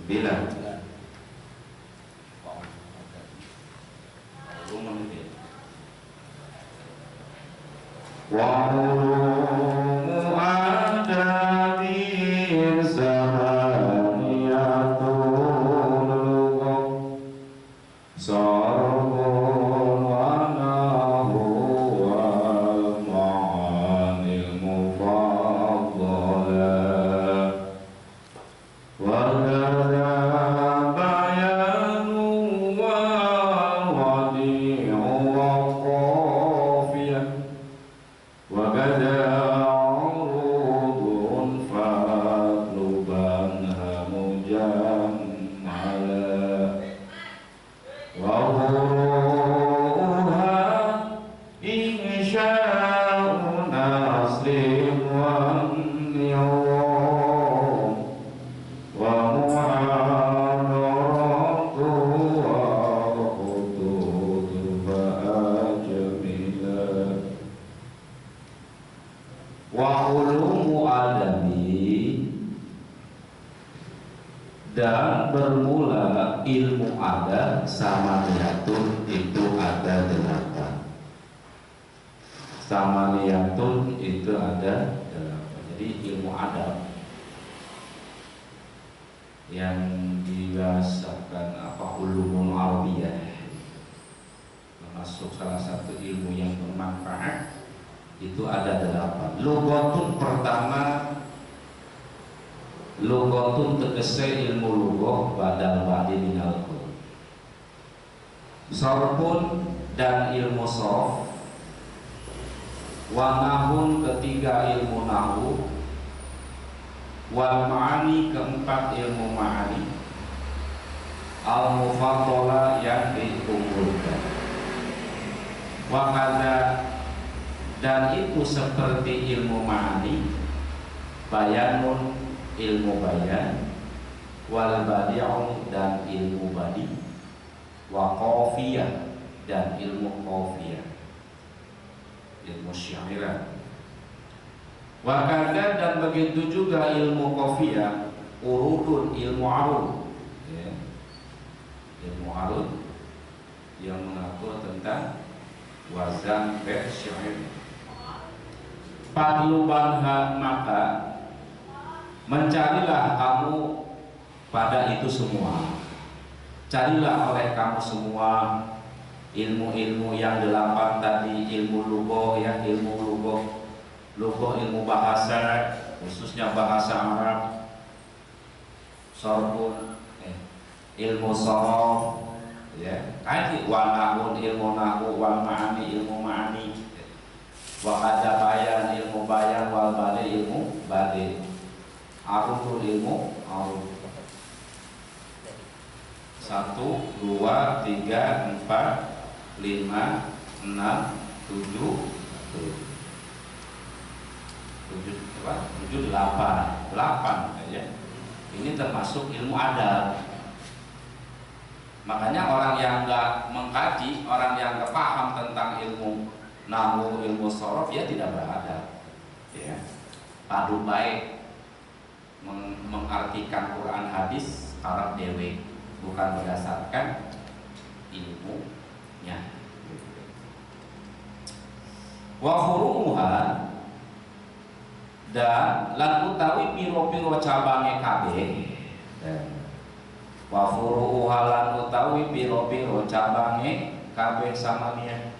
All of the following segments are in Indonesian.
Bila wa'ulumu adatin samaniyatun lughah sarfun wa nahwu wal ma'anil mufaddalah wa kadza bayanu wal wadi'u wa qafiyah wa kadza urudun fatluban mujammala wa huruha insya'u naslim wa niyam wa muhadaratu wa hudud fa'ajmila wa ulumu adami, dan bermula ilmu ada samaniyatun itu ada 8. Samaniyatun itu ada 8. Jadi ilmu adab yang dirasakan ulumul arabiyah, termasuk salah satu ilmu yang bermanfaat, itu ada 8. Lughatun pertama, lughatun tegese ilmu lughah badal badi minal qaul. Sarfun dan ilmu sarf, wa nahun ketiga ilmu nahwu, wal ma'ani keempat ilmu ma'ani, al mufaddalah yang diunggulkan. Wa kadza, dan itu seperti ilmu ma'ani, bayanun ilmu bayan, wal badi'un dan ilmu badi, wa qafiyah dan ilmu qafiyah, ilmu syairan. Wa kadza, dan begitu juga ilmu qafiyah, urudun ilmu arud, ya. Ilmu arud yang mengatur tentang wazan bait syair. Padlubanha, maka mencarilah kamu pada itu semua. Carilah oleh kamu semua ilmu-ilmu yang 8 tadi, ilmu lughah, ya, ilmu lughah, ilmu bahasa, khususnya bahasa Arab, sarfun, ilmu sarf, ya, kaji wa nahwu ilmu nahwu, wal ma'ani ilmu ma'ani, wa kadza bayan ilmu bayan, wal badi ilmu badi, arudul ilmu arud. 1, 2, 3, 4, 5, 6, 7, 8 ya. Ini termasuk ilmu adab. Makanya orang yang nggak mengkaji, orang yang nggak paham tentang ilmu nahwu, ilmu shorof, ya tidak beradab. Ya, padu baik mengartikan Quran hadis Arab dewe, bukan berdasarkan ilmunya. Wa furumuha, dan lan utawi piro-piro cabange kabeh. Wa furu'uha, lan utawi piro-piro cabange kabeh samania.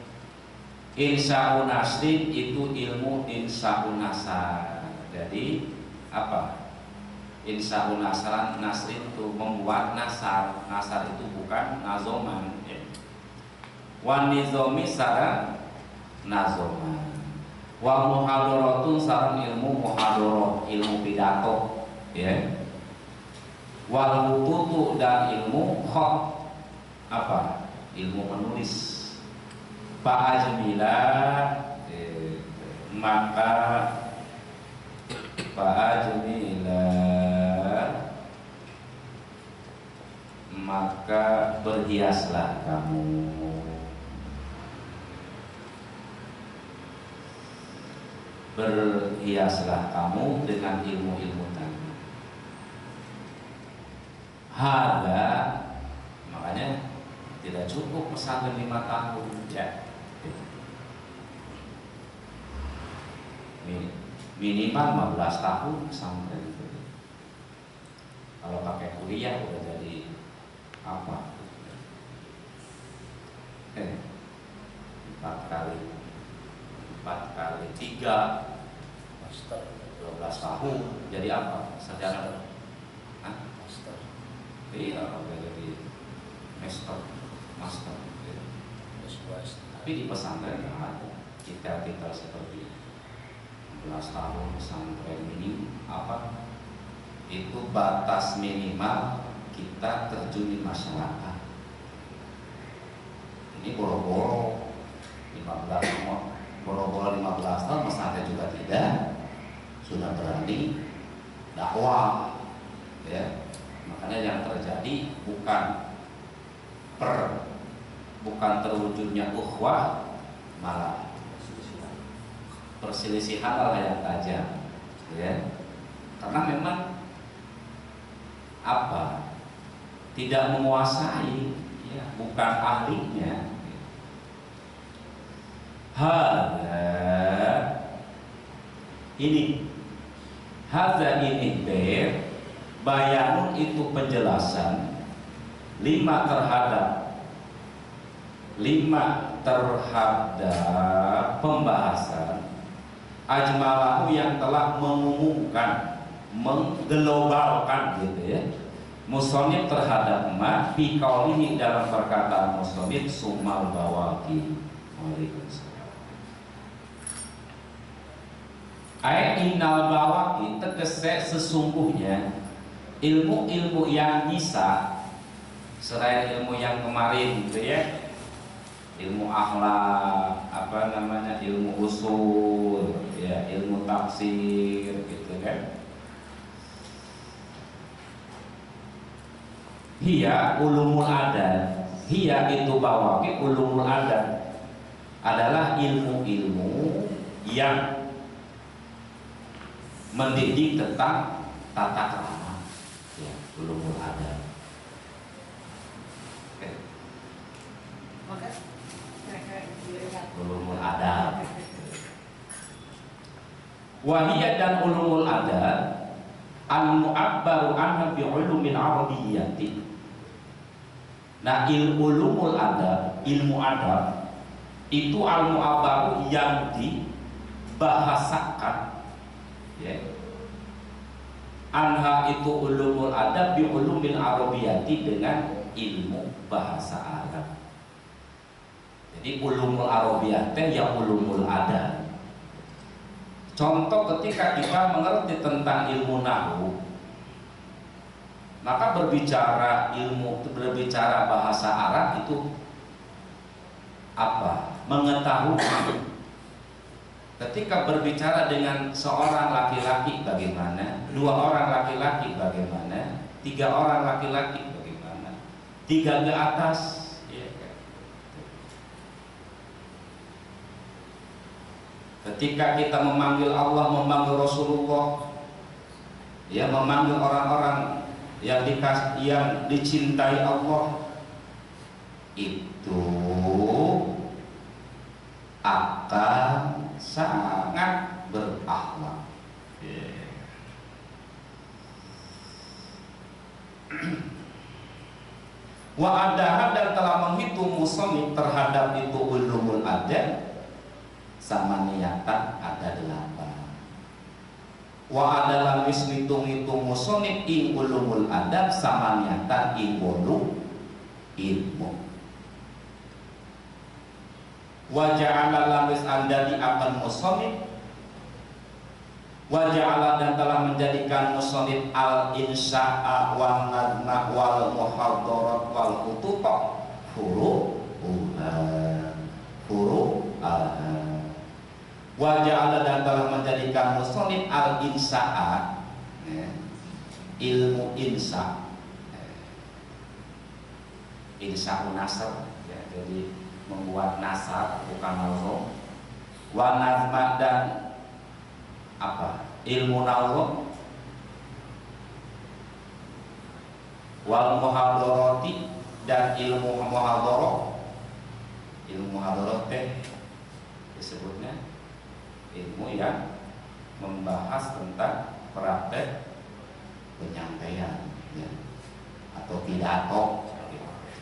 Insa'un nasrin, itu ilmu insa'un nasar. Jadi apa? Insa'un nasrin itu membuat nasar. Nasar itu bukan nazoman, ya. Wa nizomi sarang nazoman. Wa muhadaratun sarang ilmu muhadarah, ilmu pidato, ya. Wal wututu, dan ilmu khat, apa? Ilmu menulis. Fa'ajmila, maka fa'ajmila, maka berhiaslah kamu. Berhiaslah kamu dengan ilmu-ilmu tadi. Hada, makanya tidak cukup pesantren 5 tahun ya. Minimal 15 tahun pesantren. Kalau pakai kuliah udah jadi apa? 4 kali 3 Master 12 tahun. Jadi apa? Sarjana. Master. Iya, udah jadi master. Tapi di pesantren nggak ada titel-titel seperti 16 tahun pesantren ini apa? Itu batas minimal kita terjun di masyarakat. Ini boro-boro 15 tahun pesantren juga tidak sudah berani dakwah ya. Makanya yang terjadi bukan terwujudnya ukhuwah, malah perselisihan lah yang tajam ya. Karena memang apa, tidak menguasai ya, bukan ahlinya. Hadza ini bayanun itu penjelasan 5 terhadap pembahasan ajmalahu yang telah mengumumkan, mengglobalkan gitu ya, musonif terhadap ma fi qaulihi dalam perkataan musonif sumal bawaqi. Waalaikumsalam. Ayat innal bawaqi tegese sesungguhnya ilmu-ilmu yang bisa selain ilmu yang kemarin gitu ya, ilmu akhlak, ilmu usul ya, ilmu tafsir gitu kan. Hiya ulumul adat, hiya itu bawaqi ulumul adat adalah ilmu-ilmu yang mendidik tentang tata krama ya, ulumul adat. Ulumul adat. Wahiyat dan ulumul adat al-mu'abbaru anha bi ulumil arabiyyati. Nah, ulumul adat, ilmu adat itu al-mu'abbaru yang dibahasakan ya. Anha itu ulumul adat bi ulumil arabiyyati dengan ilmu bahasa Arab. Jadi ulumul arabiyyah yang ulumul adat. Contoh ketika kita mengerti tentang ilmu nahwu, maka berbicara bahasa Arab itu apa? Mengetahui. Ketika berbicara dengan seorang laki-laki bagaimana, 2 orang laki-laki bagaimana, 3 orang laki-laki bagaimana, 3 ke atas. Ketika kita memanggil Allah, memanggil Rasulullah, ya, memanggil orang-orang yang dicintai Allah, itu akan sangat berakhlak. Wa adaha dan telah menghitung musannif terhadap itu ulumul adat sama niatan ada 8. Wa adalah ngitung musonib ing ulumul adab sama niatan ing ilmu. Wa ja'ala lamis andadi akan musonib. Wa ja'ala dan telah menjadikan musonib al insya'a wal nadma wal muhadarat wal kutubah wa ja'ala dan telah menjadikan musonib al insya'a ya, ilmu insya insya'un nasr ya, jadi membuat nasar bukan nauzum, wa nazma dan ilmu nauzum wal muhadharati dan ilmu muhadharah. Ilmu muhadharah teh disebutnya ilmu yang membahas tentang praktek penyampaian ya, atau pidato,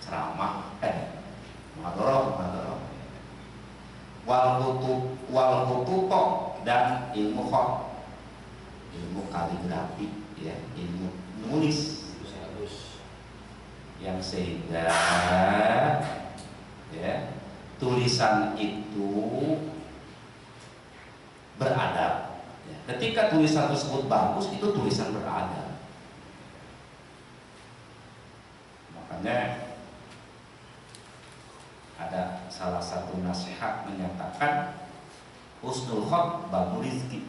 ceramah, muhadharah. Wal khututo dan ilmu khat, ilmu kaligrafi ya, ilmu nulis yang sehingga ya tulisan itu beradab ya. Ketika tulisan tersebut bagus, itu tulisan beradab. Makanya ada salah satu nasihat menyatakan husnul khat babu rizki.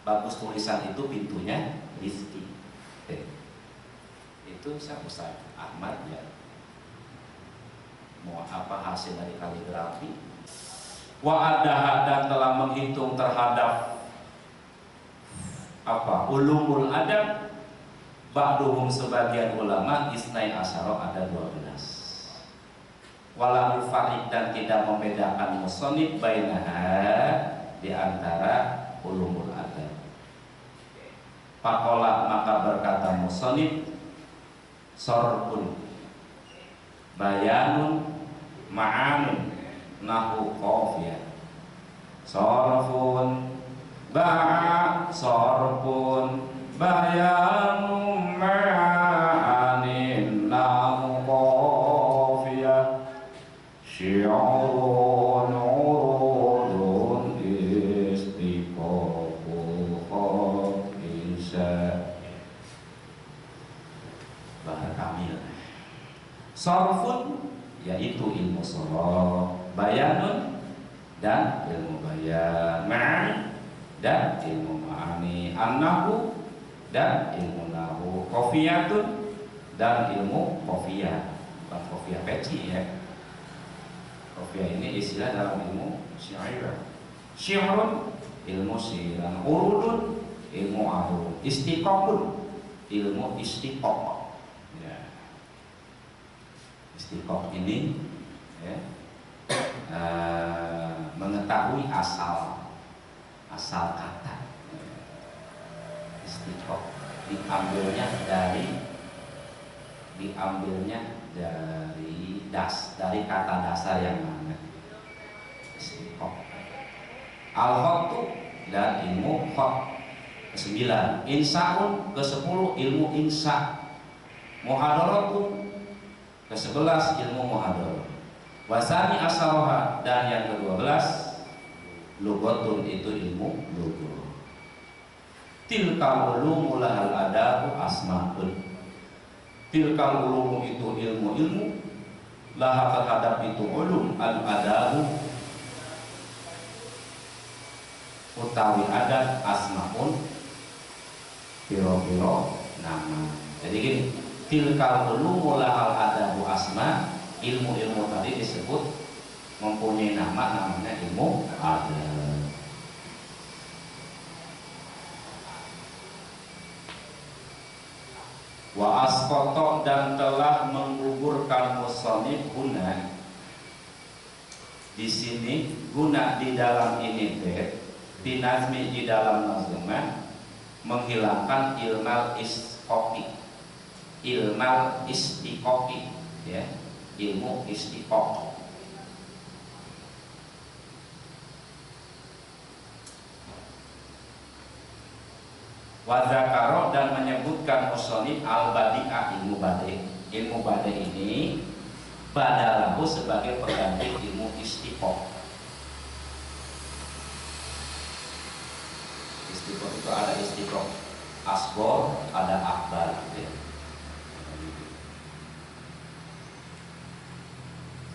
Bagus tulisan itu pintunya rizki. Itu saya Ustaz Ahmad ya. Mau apa hasil dari kaligrafi? Wa ada dan telah menghitung terhadap apa ulumul adab, ba'duhum sebagian ulama isnai asyara ada 12. Walam yufarid dan tidak membedakan musonib bainaha di antara ulumul adab. Pakola maka berkata musonib sorpun bayanun ma'anun nahu qafiyah sorfun ba'a sorpun bayanun ma'anin nahu qafiyah syi'urun urudun istiqaqul khabisa. Bahasa Kamil. Sarfun yaitu ilmu sharaf, bayanun dan ilmu bayan, ma'an dan ilmu ma'ani, an-nahwu dan ilmu nahwu, qafiyatun dan ilmu qafiyah. Bukan qafiyah peci ya. Qafiyah ini istilah dalam ilmu syair. Syi'run ilmu syiran, urudun ilmu arud, istiqaqun ilmu istiqaq. Istiqaq ini ya, mengetahui asal kata. Istiqaq diambilnya dari kata dasar yang mana? Istiqaq. Al-khattu dan ilmu khat. 9. Insaun ke-10 ilmu insa. Muhadharatun ke-11 ilmu muhadharah. Wasani asaroha dan yang ke-12 lughatun itu ilmu lughah. Tilkal ulumu lahal adabu asmaul. Tilkal ulumu itu ilmu laha terhadap itu ulum al adabu utawi adat asmaun piro-piro nama. Jadi gini, tilkal ulumu lahal adabu asma, ilmu-ilmu tadi disebut mempunyai nama, namanya ilmu adab. Wa asqata dan telah menggugurkan musannif guna di sini, guna di dalam ini binazmi di dalam nazman menghilangkan ilmal istiqoqi ya, ilmu istiqoq. Wadzakaro dan menyebutkan musannif al-badi'ah ilmu badi ini badalahu sebagai pengganti ilmu istiqoq. Istiqoq itu ada istiqoq asghar, ada akbar ya.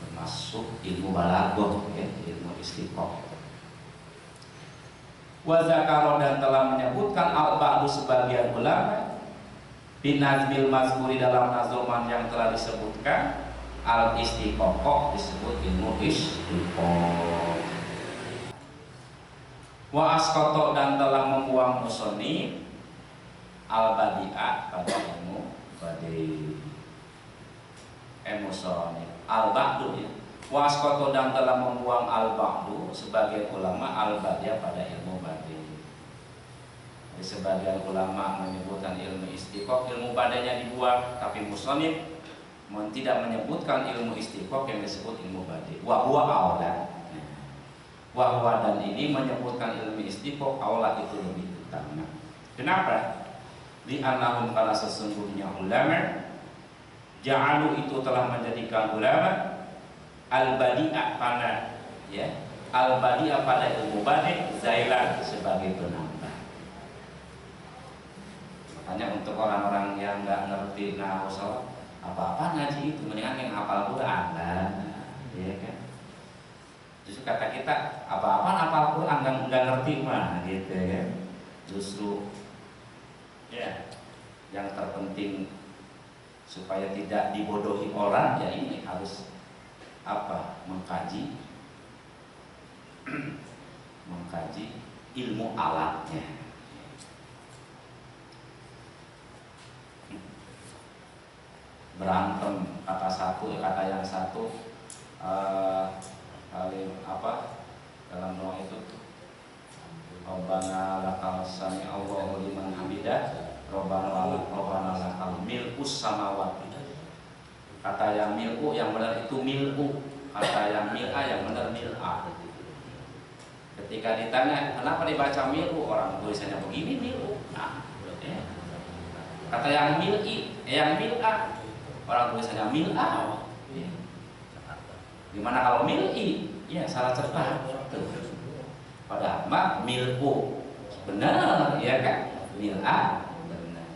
Termasuk ilmu balaghah ya, ilmu istiqoq. Wa zakaro dan telah menyebutkan al-ba'du sebagian ulama binazmil mazkuri dalam nazoman yang telah disebutkan al-istiqoq disebut ilmu istiqoq. Wa asqata dan telah membuang musannif al-badi'ah pada ilmu badai emosional al-ba'du ya. Waskoto dan telah membuang al-ba'du sebagian ulama al-badiyah pada ilmu badai. Sebagian ulama menyebutkan ilmu istiqoq, ilmu badainya dibuang, tapi musonif tidak menyebutkan ilmu istiqoq yang disebut ilmu badai. Wahwa awla. Wahwa dan ini menyebutkan ilmu istiqoq awla itu lebih utama. Kenapa? Li'annahum karena sesungguhnya ulama ja'alu itu telah menjadikan ulama al-badi'ah pada ya, al-badi'ah pada ilmu badai zailan sebagai penambah. Makanya untuk orang-orang yang nggak ngerti nahwu sholat, apa-apa ngaji itu mendingan yang hafal Quran kan, ya kan? Justru kata kita apa-apa hafal Quran nggak ngerti mah, gitu ya. Justru ya yang terpenting supaya tidak dibodohi orang ya ini harus apa? Mengkaji ilmu alatnya. Berantem kata satu kata yang satu apa dalam doa itu Rabbana lakal sami Allahu liman hamidah Rabbana lakal milkus samawati. Kata yang milku yang benar itu milku, kata yang mil'a yang benar mil'a. Ketika ditanya kenapa dibaca milku, orang tulisannya begini milku. Nah, ya. Kata yang mil'i yang mil'a, orang tulisannya mil'a. Ya. Gimana kalau mil'i? Ya salah cepat. Padahal mak milku benar, ya kan? Mil'a benar.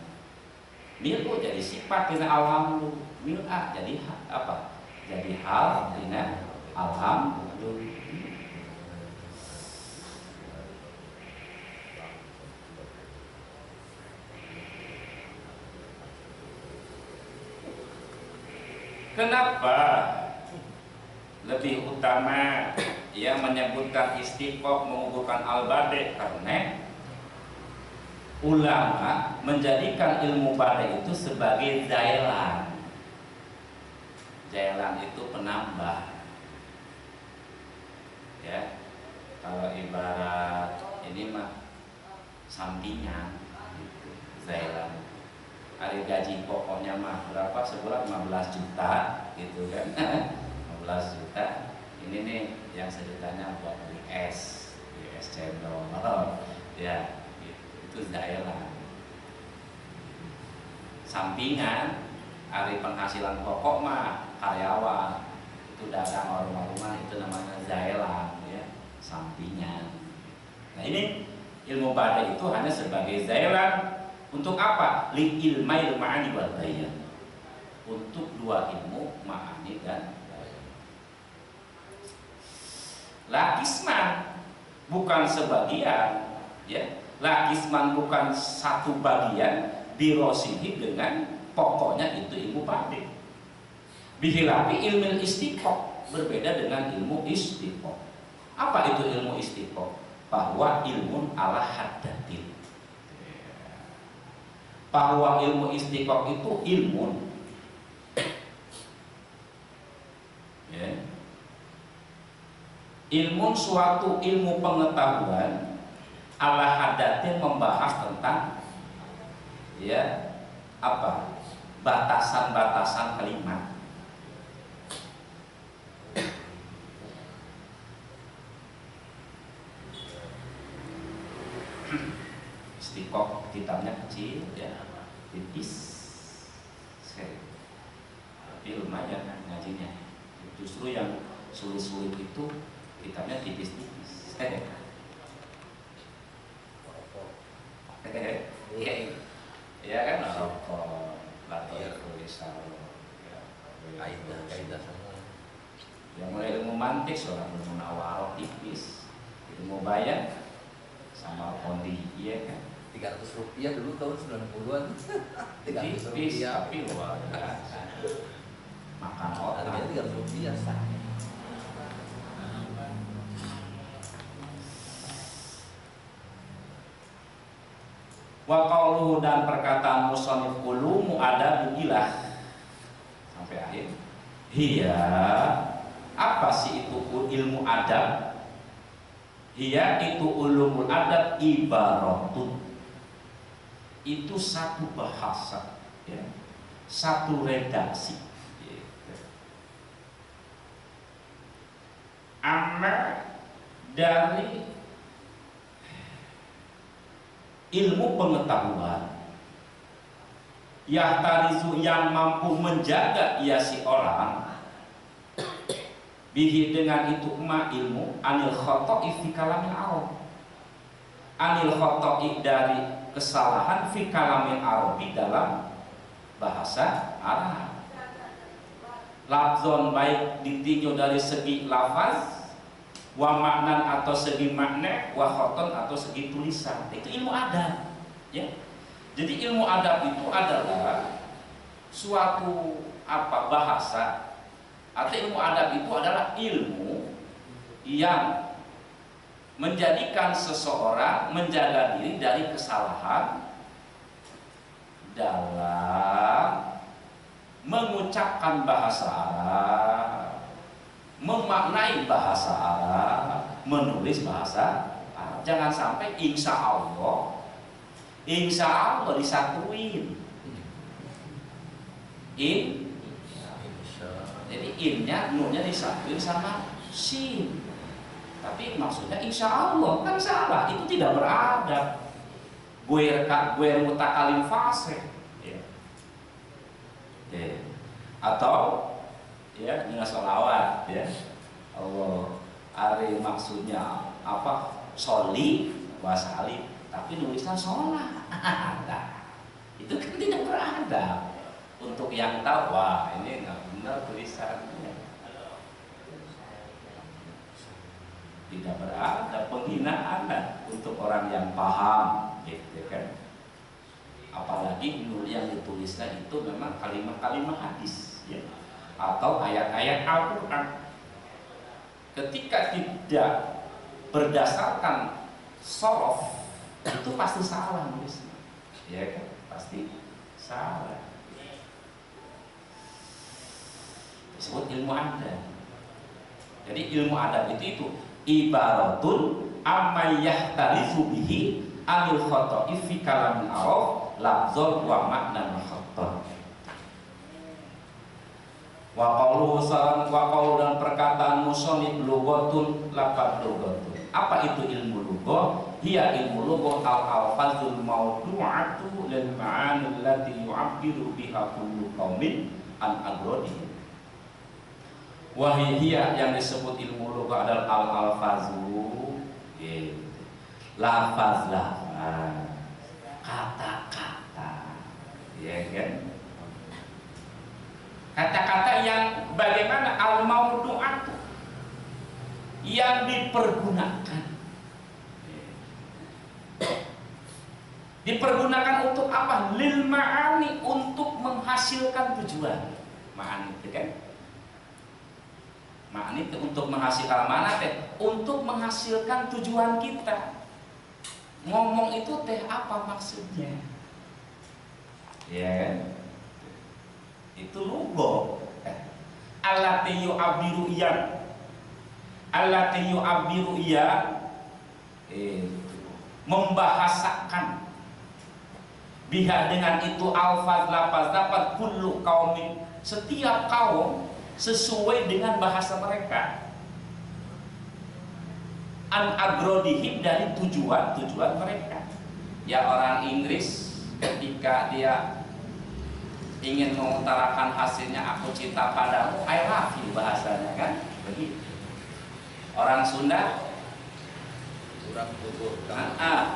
Milku jadi sifat dina alhamdulillah. Mil'a jadi apa? Jadi hal dina alhamdulillah. Kenapa lebih utama yang menyebutkan istiqoq mengukuhkan al-badai? Karena ulama menjadikan ilmu badai itu sebagai zailan. Zailan itu penambah. Ya, kalau ibarat ini mah sampingan, gitu. Zailan. Hari gaji pokoknya mah berapa sebulan 15 juta gitu kan. 15 juta. Ini nih yang sejutanya buat beli es cendol. Ya, gitu. Itu zailan. Sampingan hari penghasilan pokok mah karyawan. Itu dagang rumah-rumah itu namanya zailan ya, sampingan. Nah, ini ilmu badai itu hanya sebagai zailan. Untuk apa? Li ilmail ma'ani wal bayan. Untuk dua ilmu ma'ani dan bayan. Lakisman bukan sebagian, ya. Lakisman bukan satu bagian birosihi dengan pokoknya itu ilmu badai. Bihilapi ilmu istiqoq berbeda dengan ilmu istiqoq. Apa itu ilmu istiqoq? Bahwa ilmu ala haddatin. Bahwa ilmu istiqoq itu ilmu ya. Ilmu suatu ilmu pengetahuan ala hadatin membahas tentang ya apa? Batasan-batasan kalimat. Istiqoq kitabnya kecil ya, tipis sekali, tapi lumayan ngajinya. Justru yang sulit-sulit itu kitabnya tipis-tipis. Ya kan, rokok, latihan tulisan, kaidah semua. Yang mulai ilmu mantik, soal ilmu nawaroh tipis, ilmu bayan sama kondi, iya kan. 300 rupiah dulu tahun 90-an. 300 Tipis rupiah. tapi luar biasa. Makan otak. Harganya 300 rupiah sah. Wa qauluhu dan perkataan musannif ulumu adab ilah sampai akhir. Hiya, apa sih itu ilmu adab? Hiya itu ulumul adab ibaratun. Itu satu bahasa, ya. Satu redaksi. Gitu. Amma dari ilmu pengetahuan yahtarizu yang mampu menjaga ia si orang bihi dengan itu ilmu anil khoto'i fi kalamil arab, anil khoto'i dari kesalahan fi kalamil arabi dalam bahasa Arab, lafzon baik ditinjau dari segi lafaz, wa maknan atau segi makna, wa khoton atau segi tulisan. Itu ilmu adab, ya. Jadi ilmu adab itu adalah suatu bahasa, atau ilmu adab itu adalah ilmu yang menjadikan seseorang menjaga diri dari kesalahan dalam mengucapkan bahasa Arab, memaknai bahasa Arab, menulis bahasa Arab. Jangan sampai insya Allah disatuin. Jadi innya, nunnya disatuin sama sin. Tapi maksudnya insya Allah kan salah, itu tidak beradab. Gue mutakalim fasih, ya. Atau ya dengan sholawat, ya Allah ari maksudnya apa soli wasali tapi nulisnya sholat. Nah, itu kan tidak beradab. Untuk yang tahu, wah ini nggak benar tulisannya, tidak beradab, penghinaan untuk orang yang paham, gitu kan. Apalagi yang ditulisnya itu memang kalimat-kalimat hadis, ya, atau ayat-ayat Al-Quran. Ketika tidak berdasarkan shorof, itu pasti salah nulisnya, ya kan, pasti salah. Disebut ilmu adab. Jadi ilmu adab itu ibaratun amma yahtarizu bihi anil khoto'i fi kalamil arab lafzul wa makna khoto'i. Wa qaulu dan perkataan musannif lughatun laqad lughatun. Apa itu ilmu lughat? Hiya ilmu lughat al-alfazul mawdu'atu lil ma'ani allati yu'abbiru biha kullu qaumin an agrodi. Wahiyya yang disebut ilmu lughat adalah al-alfazu, lafaz-lafaz, kata-kata, ya kan? Kata-kata yang bagaimana al-mawdu'atu yang dipergunakan. Dipergunakan untuk apa? Lil ma'ani, untuk menghasilkan tujuan. Ma'ani itu kan? Ma'ani itu untuk menghasilkan mana teh? Untuk menghasilkan tujuan kita. Ngomong itu teh apa maksudnya? Ya, itu lughat. Allati yu'abbiru iyan. Allati yu'abbiru iyan. Membahasakan. Biha dengan itu alfaz lafaz kullu qaumin, setiap kaum sesuai dengan bahasa mereka. An agrodihim, dari tujuan mereka. Ya, orang Inggris ketika dia ingin mengutarakan hasilnya aku cinta padamu, I love you bahasanya kan begitu. Orang Sunda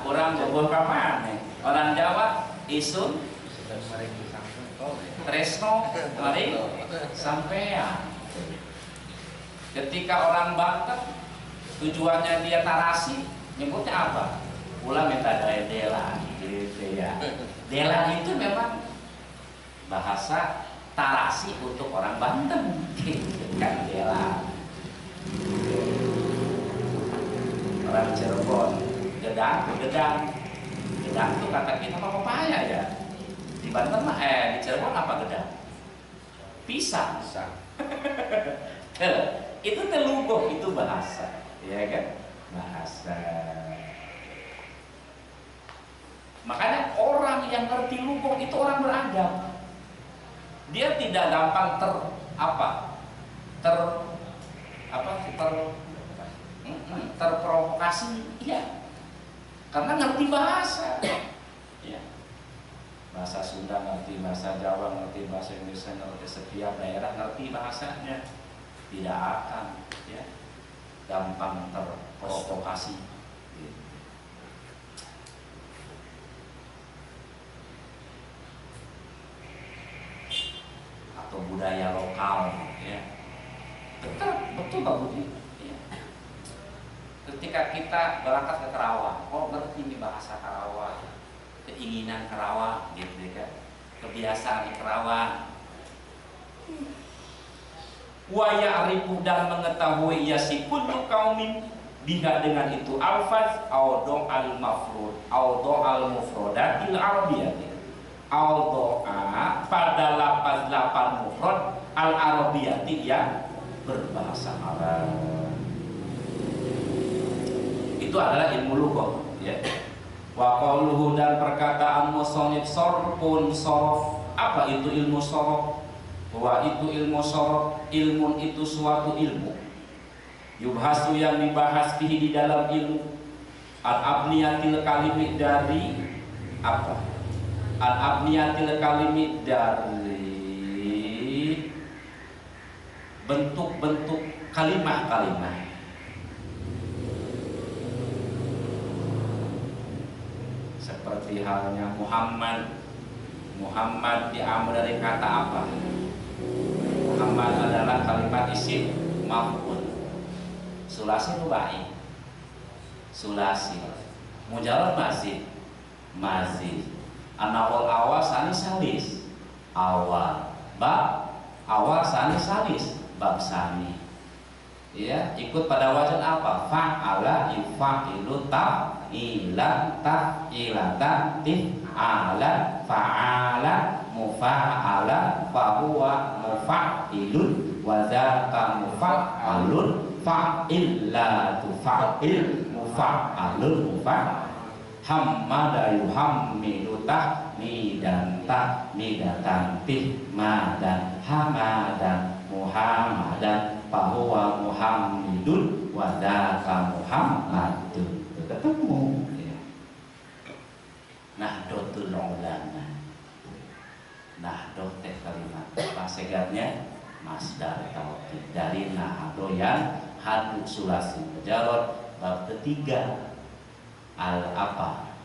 kurang boboh kamane. Orang Jawa isun tresno mari sampean. Ketika orang Banten tujuannya dia tarasi, nyebutnya apa? Pula minta dela gitu ya. Dela itu memang bahasa tarasi untuk orang Banten, kan dela. Orang Cirebon gedang Gedang itu kata kita apa pepaya ya? Di Banten mah di Cirebon apa gedang? Pisang. Itu telugoh, itu bahasa, ya kan? Bahasa. Makanya orang yang ngerti lugoh itu orang beradab. Dia tidak gampang terprovokasi, iya. Karena ngerti bahasa. Ya. Bahasa Sunda ngerti, bahasa Jawa ngerti, bahasa Indonesia ngerti, setiap daerah ngerti bahasanya. Tidak akan ya gampang terprovokasi. Atau budaya lokal ya. Betul Pak Budi ya. Ketika kita berangkat ke Karawang, ngerti nih bahasa Karawang, keinginan Karawang gitu kan, kebiasaan di Karawang. Wa ya'rifu dan mengetahui ya si kullu qaumin biha dengan itu alfaz au al mafrud au al mufradatil arabiyyah au doa pada lafaz mufrad al arabiyyah yang berbahasa Arab. Itu adalah ilmu lughah ya. Wa qauluhu dan perkataan musannif sarfun sarf. Apa itu ilmu sarf? Bahwa itu ilmu sorot, ilmu itu suatu ilmu yubhasu yang dibahas di dalam ilmu al-abniyatil kalimi dari apa? Al-abniyatil kalimi dari bentuk-bentuk kalimah-kalimah. Seperti halnya Muhammad diambil dari kata apa? Muhammad adalah kalimat isim maf'ul. Sulasi rubai. Sulasi. Mujarrad mazid. Anawal awal sani salis. Awal. Bab awal sani salis. Bab sani. Ya, ikut pada wajan apa? Fa'ala yufa'ilu ta'ilan ta'ilatan tif'ala fa'ala mufa'ala fahuwa mufa'ilun wa dzaka mufa'alun fa'illatu fa'il mufa'alun hammada yuhammidu tahmidan tahmidatan tihmadan hamadan muhammadan fahuwa muhammidun wa dzaka muhammadun. Ketemu ya. Nahdlatul ulama. Nahdoh teh kalimat pasegatnya masdar taukid dari nahdo yang hadu sulasi mujarrad bab ketiga al apa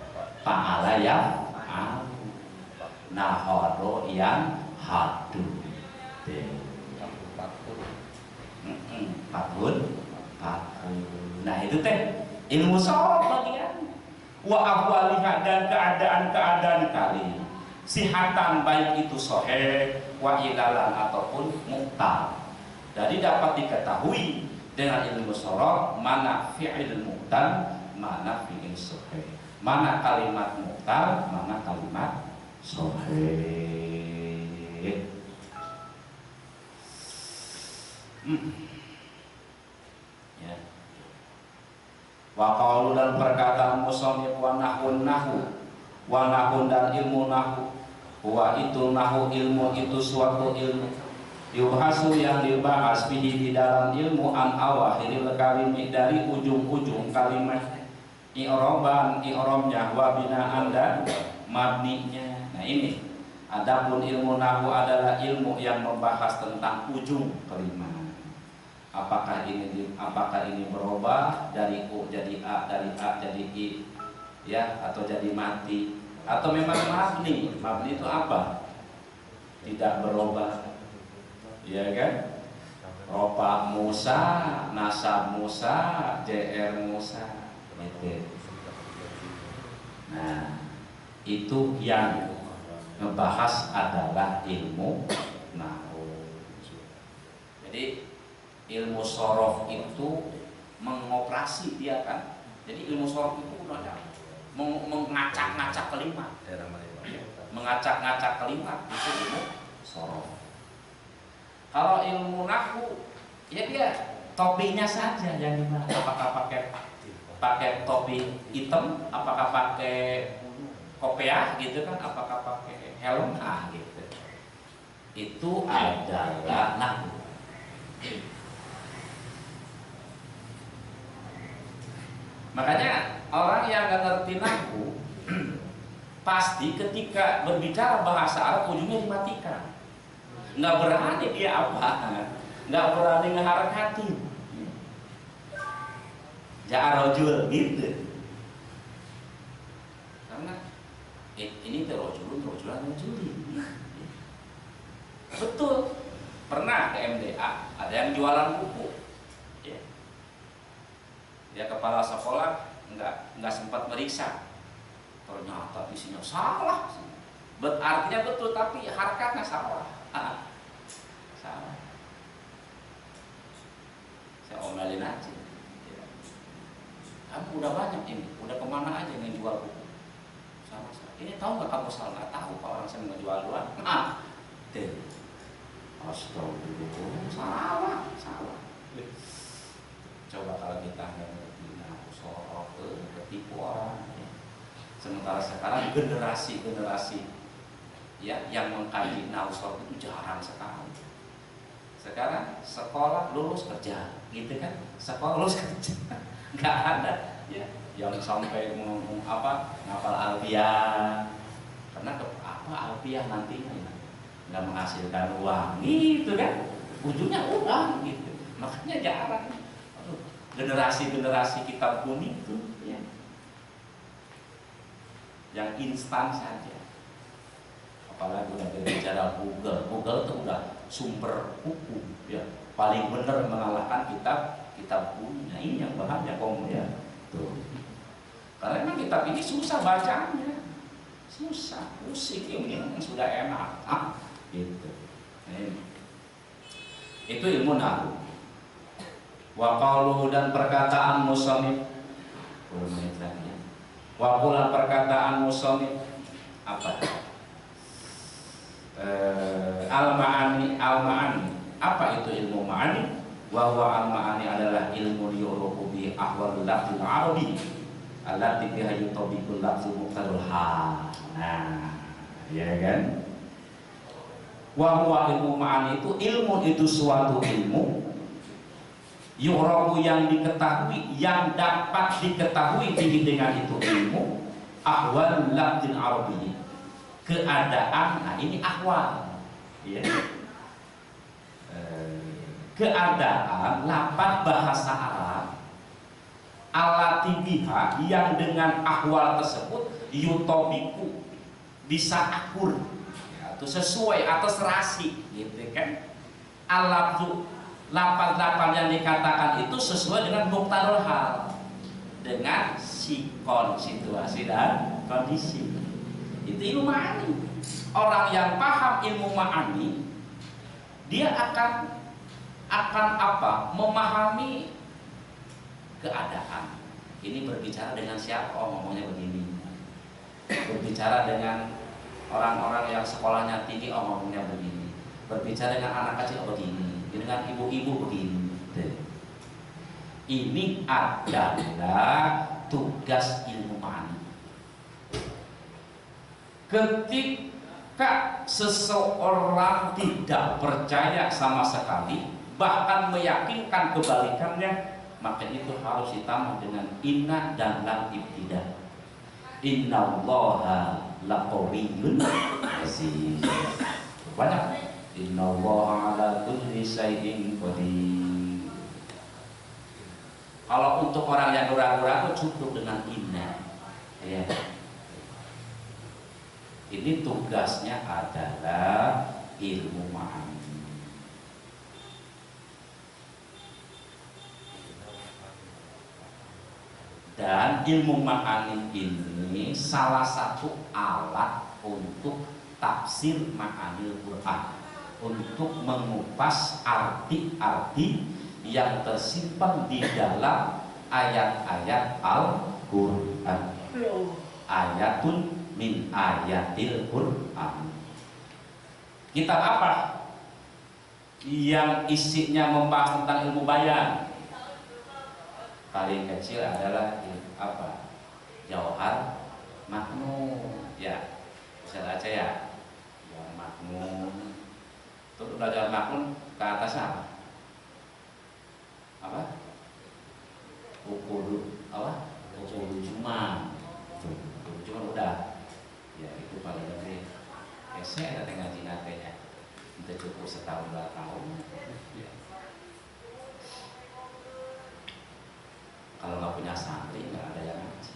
fa'ala yang nahdo yang hadu fathun. Nah itu teh ilmu sorot bagian wa ahwaliha dan keadaan kali sihatan baik itu sahih wa ilalan ataupun muqtal. Jadi dapat diketahui dengan ilmu sorot mana fi'il muqtal, mana fi'il sahih, mana kalimat muqtal, mana kalimat sahih. Ya. Wa qaulu dan perkataan musannif wa nahun dan ilmu nahu. Wa itu nahu ilmu itu suatu ilmu yuhasu yang dibahas bihi di dalam ilmu an awahiril kalimi dari ujung-ujung kalimat i'rabnya wa binaan dan mabninya. Nah ini adapun ilmu nahu adalah ilmu yang membahas tentang ujung kalimat. Apakah ini berubah dari u jadi a, dari a jadi i, ya, atau jadi mati, atau memang mabni? Mabni itu apa? Tidak berubah, ya kan? Rofa Musa, nasab Musa, jr Musa, gitu. Nah, itu yang ngebahas adalah ilmu nahwu. Jadi ilmu sorof itu mengoperasi dia kan. Jadi ilmu sorof itu ada mengacak-ngacak kalimat, mengacak-ngacak kalimat itu ilmu sorof. Kalau ilmu nahwu ya dia topinya saja yang gimana, apakah pakai topi hitam, apakah pakai kopiah gitu kan, apakah pakai helm, gitu. Itu adalah nahwu. Makanya orang yang nggak ngerti nahwu pasti ketika berbicara bahasa Arab ujungnya dimatikan. Nggak berani dia apa, nggak berani ngeharakatin. Ja'arojul gitu. Karena ini rojulan. Betul. Pernah ke MDA, ada yang jualan buku. Ya. Dia kepala sekolah nggak sempat meriksa. Ternyata isinya salah. Artinya betul tapi harakatnya salah. Salah. Saya omelin aja. Ya. Kamu udah banyak ini, udah kemana aja yang jual buku? Salah. Ini tahu nggak kamu salah? Nggak tahu kalau orang saya ngejual jual. Astagfirullah, salah. Coba kalau kita nggak sorok, ketipu orang. Sementara sekarang generasi ya yang mengkaji nahwu itu jarang sekali. Sekarang sekolah lulus kerja, gitu kan? Sekolah lulus kerja, nggak ada ya yang sampai ngapal alfiah. Karena alfiah nantinya ya nggak menghasilkan uang, gitu kan? Ujungnya uang, gitu. Makanya jarang. Generasi kitab kuning itu ya, yang instan saja. Apalagi udah berbicara Google itu udah sumber buku ya, paling benar mengalahkan kitab kuning. Nah, ini yang bahaya ya. Tuh. Karena memang kitab ini susah bacanya, susah, pusing. Ini yang sudah enak, gitu. Nah, itu ilmu nahwu. Wa qauluhu, dan perkataan musannif. Wa qula, perkataan musannif apa? Al-ma'ani. Apa itu ilmu ma'ani? Wa huwa al-ma'ani adalah ilmu yu'rafu bi ahwal lafzil arabi allati biha yutabiqul lafzu muqtadul hal. Nah, ya kan? Wa huwa ilmu ma'ani itu suatu ilmu yu'rafu yang diketahui, yang dapat diketahui dengan itu ilmu ahwal lafzil arabi, keadaan. Nah, ini ahwal ya. Keadaan lafaz bahasa Arab alati biha, yang dengan ahwal tersebut yutobiku, bisa akur atau sesuai atau serasi, gitu kan? Lafaz-lafaz yang dikatakan itu sesuai dengan muqtadul hal, dengan sikon, situasi dan kondisi. Itu ilmu ma'ani. Orang yang paham ilmu ma'ani, dia akan memahami keadaan. Ini berbicara dengan siapa? Ngomongnya begini. Berbicara dengan orang-orang yang sekolahnya tinggi, ngomongnya begini. Berbicara dengan anak kecil, begini. Dengan ibu-ibu, begini. Ini adalah tugas ilmu ma'ani. Ketika seseorang tidak percaya sama sekali, bahkan meyakinkan kebalikannya, maka itu harus ditambah dengan inna dan lam ibtidah. Innallaha laqawiyyun aziz. Banyak. Innallaha ala kulli syai'in qadir. Kalau untuk orang yang ragu-ragu cukup dengan inna. Ya. Ini tugasnya adalah ilmu ma'ani. Dan ilmu ma'ani ini salah satu alat untuk tafsir ma'anil Quran, untuk mengupas arti-arti yang tersimpan di dalam ayat-ayat Al-Quran. ayatun min ayatil Qur'an. Kitab apa yang isinya membahas tentang ilmu bayan? Paling kecil adalah apa? Jauhar Maknun. Ya, bisa baca ya. Jauhar Maknun. Itu udah Jauhar Maknun ke atas apa? Apa? Ukul apa? Ukul Juman. Ukul Juman udah. Ya itu paling gede. Saya ada ngaji nantinya. Itu cukup setahun 2 tahun. Ya. Kalau nggak punya santri nggak ada yang ngaji.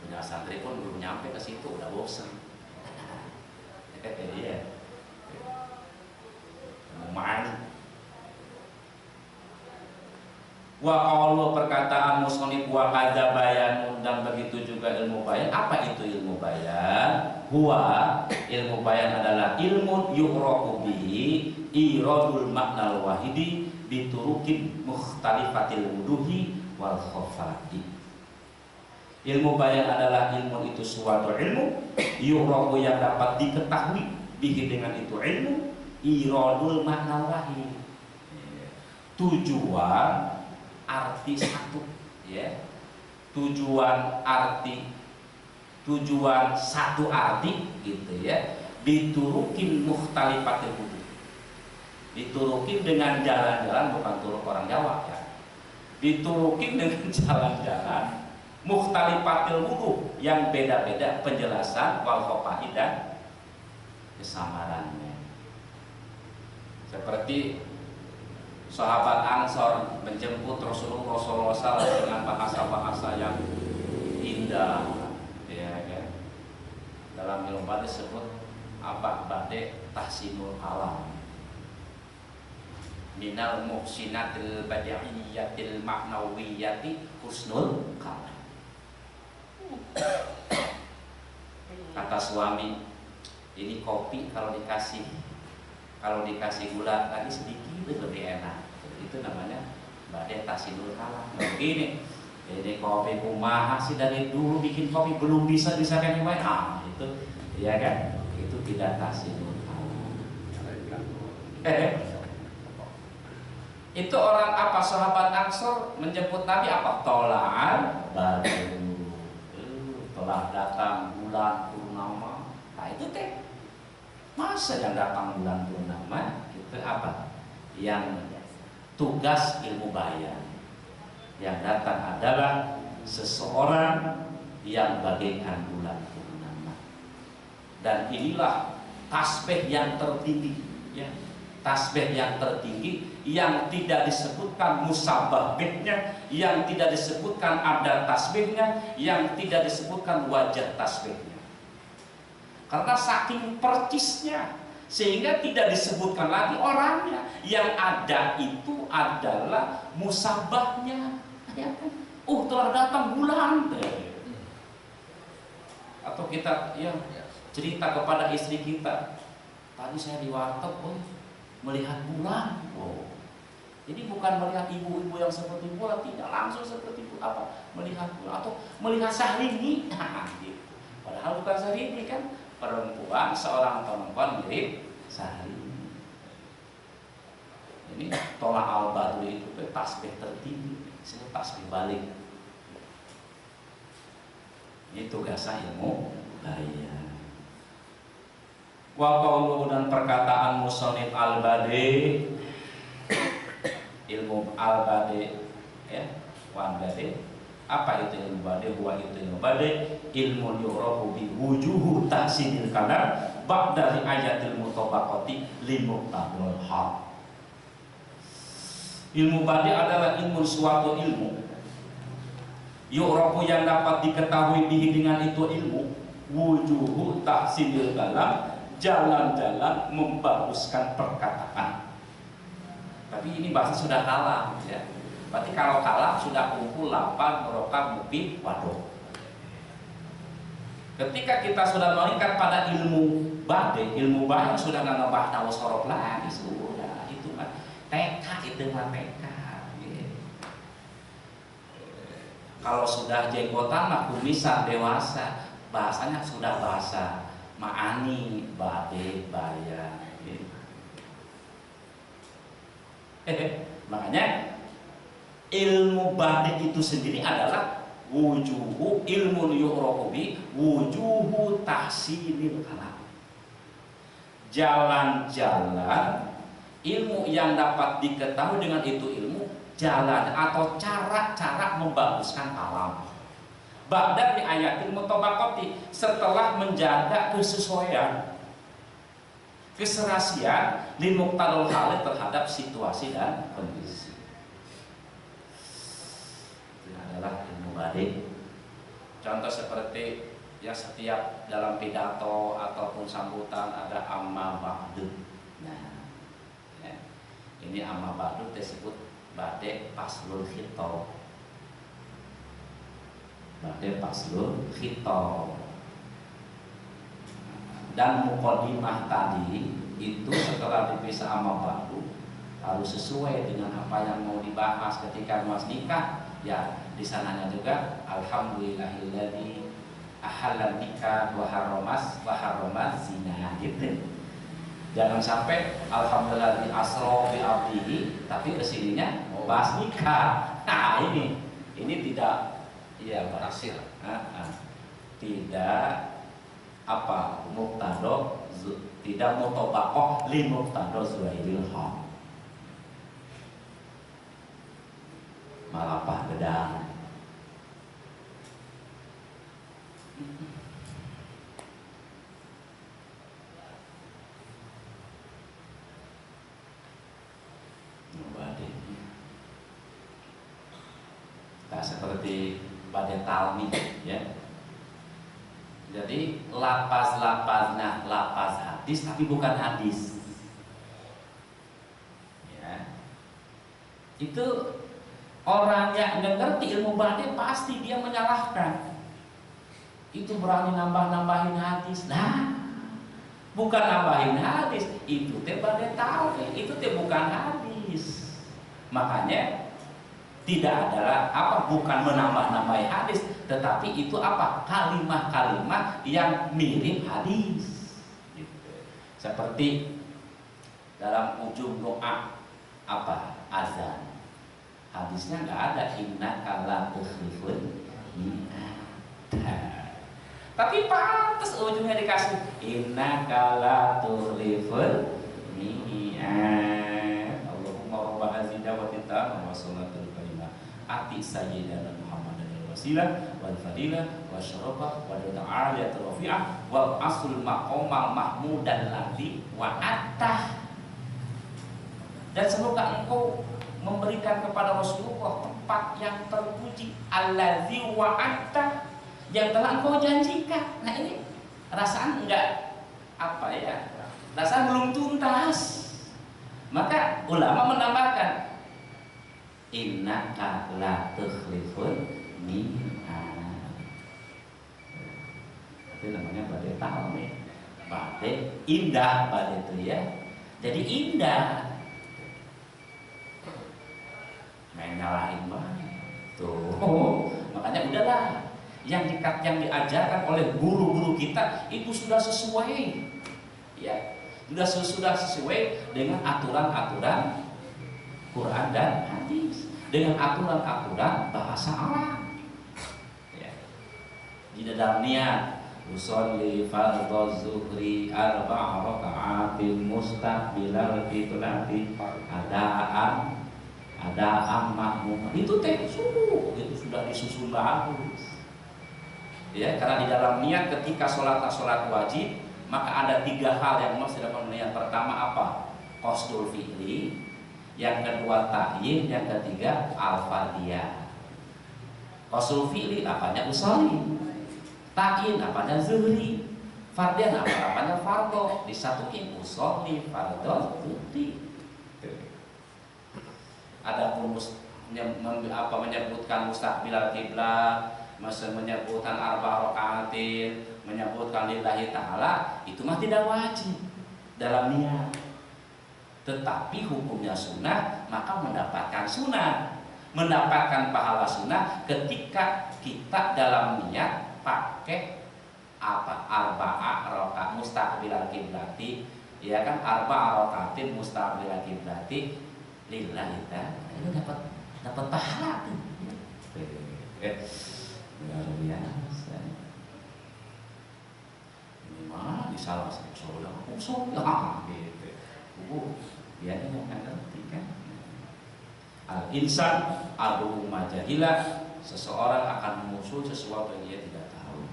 Punya santri pun belum nyampe ke situ udah bosen. Iya. Main. Wa qaulu perkataan musonif wa kada bayanun, dan begitu juga ilmu bayan. Apa itu ilmu bayan? Huwa, ilmu bayan adalah ilmu yu'rafu bihi iradul maknal wahidi biturukin mukhtalifatil wuduhi wal khafati. Ilmu bayan adalah ilmu itu suatu ilmu yu'rafu yang dapat diketahui bihi dengan itu ilmu iradul maknal wahidi. Tujuan arti satu, ya, tujuan satu arti gitu ya, diturukin mukhtalifatil wudu, diturukin dengan jalan-jalan, bukan turuk orang Jawa ya, diturukin dengan jalan-jalan mukhtalifatil wudu yang beda-beda penjelasan wal khofahi dan kesamarannya. Seperti sahabat Ansor menjemput Rasulullah SAW dengan bahasa-bahasa yang indah, ya kan? Dalam ilmu bade disebut apa? Bade tahsinul kalam, minal muhsinatil badi'iyatil maknawiyati husnul kalam. Kata suami, ini kopi kalau dikasih gula tadi sedikit lebih enak. Itu namanya bade tahsinul kalam. Begini, ini kopi kumaha sih dari dulu bikin kopi belum bisa kayak gimana? Itu ya kan? Itu tidak tahsinul kalam. Itu orang apa? Sahabat Ansor menjemput Nabi apa? Tolaan baru. Telah datang bulan purnama. Nah itu teh. Masa yang datang bulan purnama itu apa? Yang tugas ilmu bayan yang datang adalah seseorang yang bagaikan bulan purnama. Dan inilah tasbih yang tertinggi, ya, tasbih yang tertinggi yang tidak disebutkan musabahnya, yang tidak disebutkan ada tasbihnya, yang tidak disebutkan wajah tasbihnya. Karena saking percisnya sehingga tidak disebutkan lagi orangnya, yang ada itu adalah musabahnya, ya kan? Telah datang bulan. Atau kita ya cerita kepada istri kita, tadi saya di warteg melihat bulan. Jadi bukan melihat ibu-ibu yang seperti bulan, tidak langsung seperti apa melihat bulan atau melihat Syahrini. Gitu. Padahal bukan Syahrini kan, perempuan, seorang perempuan mirip Syahrini. Ini tolak al-badru itu tasbih tertinggi, disebut tasbih balik. Ini tugas ilmu bayan. Wa qauluhu, dan perkataan musannif al-badi, ilmu al-badi, ya, wan badi. Apa itu ilmu badi? Huwa itu ilmu badi ilmu yu'rafu bi wujuhu tahsinil kalam ba'da ayatil mutabaqati li muqtadul hal. Ilmu badi adalah ilmu suatu ilmu yu'rafu yang dapat diketahui bihi dengan itu ilmu wujuhu tahsinil kalam, jalan-jalan membaguskan perkataan. Tapi ini bahasa sudah kalah, ya. Berarti kalau kalah sudah kumpul 8 rokam mubin waduh. Ketika kita sudah mengikat pada ilmu bade, ilmu bayan sudah nggak ngebahas tahu sorok lagi, sudah itu mah TK, itu mah TK. Kalau sudah jenggotan mah kumisan dewasa, bahasanya sudah bahasa ma'ani bade bayar. Makanya ilmu bade itu sendiri adalah wujuhu ilmu yu'robi wujuhu tahsinil kalam, jalan-jalan ilmu yang dapat diketahui dengan itu ilmu, jalan atau cara-cara membaguskan kalam. Ba'da di ayatil mutabaqati, setelah menjaga kesesuaian, keserasian limuqtadul hal terhadap situasi dan kondisi. Itu adalah ilmu bade. Contoh seperti ya setiap dalam pidato ataupun sambutan ada amma ba'du. Nah, ya. Ini amma ba'du disebut bade paslul khitab. Bade paslul khitab. Dan muqaddimah tadi itu setelah dipisah amma ba'du harus sesuai dengan apa yang mau dibahas ketika mas nikah. Ya, di sananya juga alhamdulillahilladzi ahallan nikah wa haramaz zina gitu. Jangan sampai alhamdulillah di asro bi abdihi tapi kesininya bahas nikah. Nah, ini tidak berhasil. Tidak apa muqtado, tidak mutabaqah li muqtado zuwairil haq. Malapah gedang. Nah, seperti pada talmi ya. Jadi lapas-lapasnya lapas hadis tapi bukan hadis. Ya. Itu orang yang ngerti ilmu bade pasti dia menyalahkan. Itu berani nambah-nambahin hadis. Nah, bukan nambahin hadis, itu teh bade tahu, itu teh bukan hadis. Makanya tidak adalah bukan menambah-nambahin hadis, tetapi itu kalimah-kalimah yang mirip hadis. Gitu. Seperti dalam ujung doa azan. Hadisnya nggak ada innaka la tukhliful mi'ad. Tapi pantas ujungnya dikasih innaka la tukhliful mi'ad. Allahumma rabb hadzal da'wati tammah wa salatul kalimah ati sayyidina Muhammadan wasilah wal fadilah wa syarafah wa ta'aliyat rafi'ah wal asul maqamal mahmudan ladzi wa'attah. Dan semoga engkau memberikan kepada Rasulullah tempat yang terpuji allazi wa'atta, yang telah engkau janjikan. Nah, ini rasaan enggak rasaan belum tuntas. Maka ulama menambahkan innaka la tukhliful mi'ad. Itu namanya bade talmi. Bade indah, bade itu ya. Jadi indah. Main nyalahin banget tuh. Makanya udahlah, yang diajarkan oleh guru-guru kita itu sudah sesuai, ya, sudah sesuai dengan aturan-aturan Quran dan hadis, dengan aturan-aturan bahasa Arab. Ya. Di dalam niat usolli fardhu zuhri arba'a raka'atin mustaqbilal qiblati ada makmum itu itu sudah disusun bagus ya, karena di dalam niat ketika sholat wajib maka ada 3 hal yang mesti dapat niat. Pertama qasdul fi'li, yang kedua ta'yin, yang ketiga al-fardiyah. Qasdul fi'li apanya usolli, ta'yin apanya zuhri, fardiyah apanya fardhu, disatuin usolli fardhu zuhri. Adapun menyebutkan mustaqbilal kiblat, menyebutkan arba rakaatin, menyebutkan lillahi ta'ala, itu mah tidak wajib dalam niat. Tetapi hukumnya sunnah, maka mendapatkan sunnah. mendapatkan pahala sunnah ketika kita dalam niat pakai apa? Arba'a rakaat mustaqbilal kiblati, ya kan? Arba'a rakaatin mustaqbilal kiblati lillahi ta'ala. Itu dapat pahala tuh. Luar biasa. Ini mah disalah sholat gitu. Dia yang nggak ngerti kan? Al-insan adu majahilah, seseorang akan memusuh sesuatu yang dia tidak tahu.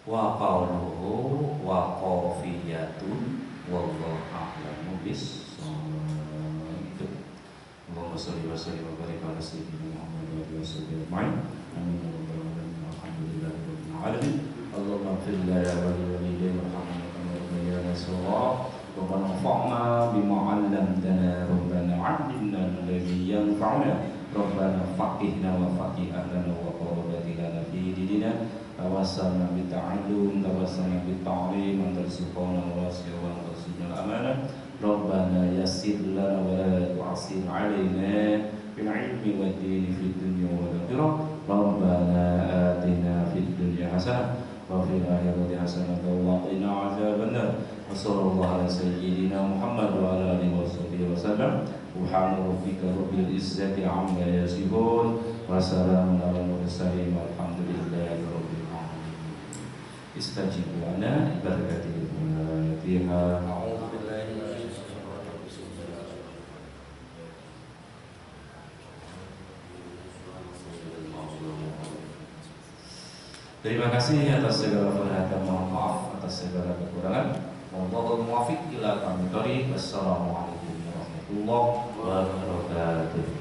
Wa qawluhu wa qafiyatun wallahu a'lamu bis-shawab. Allahumma shalli wa sallim wa barik ala sayyidina Muhammad wa alihi wasallam. Amin ya rabbal alamin. Alhamdulillahi rabbil alamin. Allahumma ighfir lana wa li walidayna warhamna kama rabbayana shaghira. Rabbana anfa'na bima 'allamtana, Rabbana 'allimna alladhi yanfa'una, Rabbana faqihna wa faqih ahlana wa qurrata lana fi dinina, tawassalna bi ta'allum, tawassalna bi ta'lim, antarzuqna wa wasi'a wa antarzuqna amanah, Rabbana yassir lana wa la tu'assir 'alaina bil 'ilmi wad dini fid dunya wal akhirah, Rabbana atina fid dunya hasanah wa fil akhirati hasanah wa qina 'adzabannar. Wassallallahu ala sayyidina Muhammad wa ala alihi wa sallam. Subhana rabbika rabbil izzati amma yasifun wa salamun alal mursalin walhamdulillahi rabbil alamin. Istajibu lana barakatil Fatihah. Terima kasih atas segala perhatian, mohon maaf atas segala kekurangan. Wallahul muwaffiq ila aqwamit thoriq. Wassalamualaikum warahmatullahi wabarakatuh.